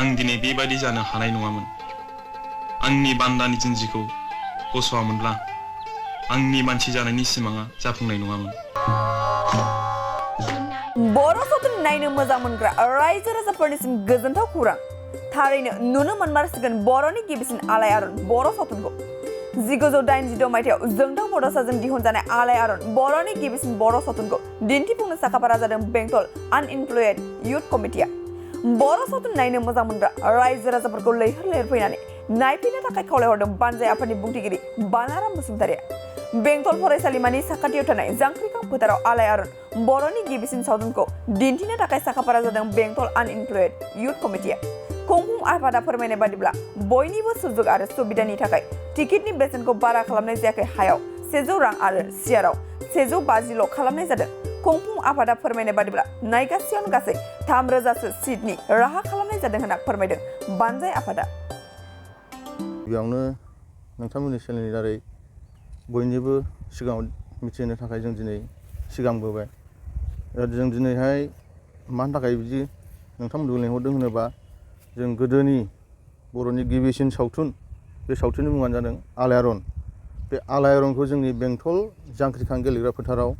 आं दिनै बेबादि जानो हानाय नङामोन आंनि बान्दानि जिन्जिखौ गस'आमोनब्ला आंनि मानसि जानायनि सिमाङा जाफुंनाय नङामोन बर' सावथुन नायनो मोजां मोनग्रा रायजो राजाफोरनिसिम गोजोनथाव खौरां थारैनो नुनो मोनमारसिगोन बर'नि गिबिसिन आलायारन बर' सावथुनखौ 1986 मायथाइयाव जोंथाव बड'साजों दिहुनजानाय आलायारन बर'नि गिबिसिन बर' सावथुनखौ दिन्थिफुंनो साखाफारा जादों बेंटल आनइमप्लयड इयुथ कमिटिया बर' सावथुन नायनो मोजां मोनग्रा रायजो राजाफोरखौ लैहोर लैहोर फैनानै नायफैनो थाखाय खावलायहरदों बानजाय आफादनि बुंथिगिरि बानाराम बसुमतारिया बेंटल फरायसालिमानि साखाथियाव थानाय जांख्रिखां फोथाराव आलायारन बर'नि गिबिसिन सावथुनखौ दिन्थिनो थाखाय साखाफारा जादों बेंटल आनइमप्लयड इयुथ कमिटिया खुंफुं आफादा फोरमायनाय बादिब्ला बयनिबो सुजुग आरो सुबिदानि थाखाय टिकेटनि बेसेनखौ बारा खालामनाय जायाखै हायाव 100 रां आरो सियाराव 150 खालामनाय जादों खुंफुं आफादा फोरमायनाय बादिब्ला नायगासियावनो गासै 3,000सो सिटनि राहा खालामनाय जादों होनना फोरमायदों बानजाय आफादा गिबियावनो नोंथांमोननि चेनेलनि दारै बयनिबो सिगाङाव मिथिहोनो थाखाय जों दिनै सिगांबोबाय जों दिनैहाय मानि थाखाय बिदि नोंथांमोनखौ लेंहरदों होनोबा जों गोदोनि बर'नि गिबिसिन सावथुन बे सावथुननि मुङानो जादों आलायारन बे आलायारनखौ जोंनि बेंटल जांख्रिखां गेलेग्रा फोथाराव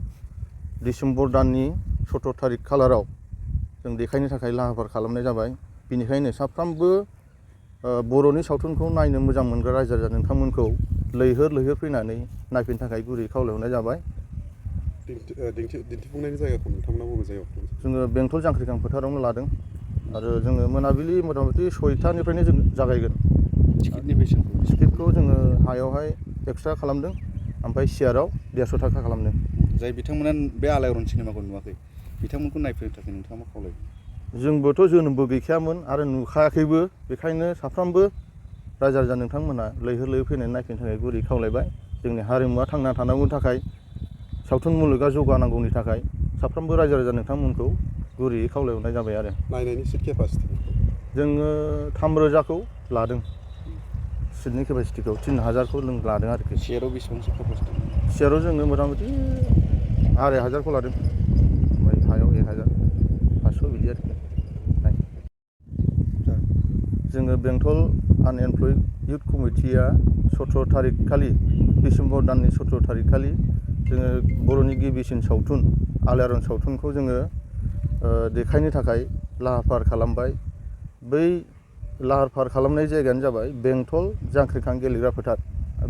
डिसेम्बर दाननि 17 थारिख खालाराव जों देखायनो थाखाय लाहार फाहार खालामनाय जाबाय बेनिखायनो साफ्रोमबो बर'नि सावथुनखौ नायनो मोजां मोनग्रा रायजो राजा नोंथांमोनखौ लैहोर लैहोर फैनानै नायफैनो थाखाय गुरै खावलायहरनाय जाबाय दिन्थिफुंनायनि जायगाखौ नोंथांमोना बबे जायगायाव जोङो बेंटल जांख्रिखां फोथारावनो लादों आरो जोङो मोनाबिलि मथा-मथि 6टानिफ्रायनो जों जागायगोन टिकेटखौ जोङो हायावहाय एक्सट्रा खालामदों ओमफ्राय सियाराव 150 थाखा खालामदों जाय बिथांमोना बे आलायारन सिनेमाखौ नुवाखै बिथांमोनखौ नायफैनो थाखाय नोंथाङा मा खावलायो जोंबोथ' जोनोमबो गैखायामोन आरो नुखायाखैबो बेखायनो साफ्रोमबो रायजो राजा नोंथांमोना लैहोर लैहोर फैनानै नायफैनो थाखाय गुरै खावलायबाय जोंनि हारिमुवा थांना थानांगौनि थाखाय सावथुन मुलुगा जौगानांगौनि थाखाय साफ्रोमबो रायजो राजा नोंथांमोनखौ गुरैयै खावलायहरनाय जाबाय आरो नायनायनि सिट केपासिटि जोङो 3,000खौ लादों सिटनि केपासिटिखौ 3,000खौ जों लादों आरोखि सियाराव बेसेबांसो केपासिटि सियाराव जोङो मथा-मथि 2,500खौ लादों ओमफ्राय हायाव 1,500 बिदि आरोखि जोङो बेंटल आनएमप्लयड इयुथ कमिटिया 17 थारिख खालि डिसेम्बर दाननि 17 थारिख खालि जोङो बर'नि गिबिसिन सावथुन आलायारन सावथुनखौ जोङो देखायनो थाखाय लाहार फाहार खालामबाय बै लाहार फाहार खालामनाय जायगायानो जाबाय बेंटल जांख्रिखां गेलेग्रा फोथार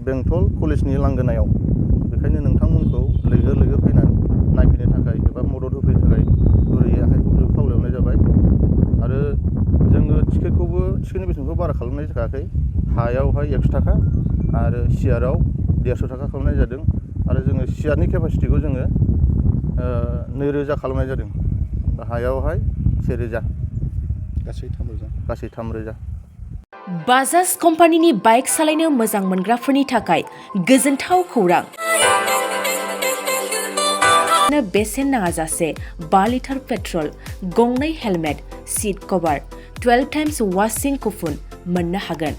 बेंटल कलेजनि लांगोनायाव बेखायनो नोंथांमोनखौ लैहोर लैहोर फैनानै नायफैनो थाखाय एबा मदद होफैनो थाखाय गुरैयै आखाइखौ खावलायहरनाय जाबाय आरो जोङो टिकेटनि बेसेनखौ बारा खालामनाय जायाखै हायावहाय 100 थाखा आरो सियाराव 150 थाखा खालामनाय जादों आरो जोङो सियारनि केपासिटिखौ जोङो 2,000 खालामनाय जादों हायावहाय 1,000 गासै 3,000 बाजाज कम्पानिनि बाइक सालायनो मोजां मोनग्राफोरनि थाखाय गोजोनथाव खौरां बेसेन नाङाजासे 5 लिटार पेट्रल गंनै हेलमेट सीट कभार 12 टाइम्स वाशिं कुपन मोननो हागोन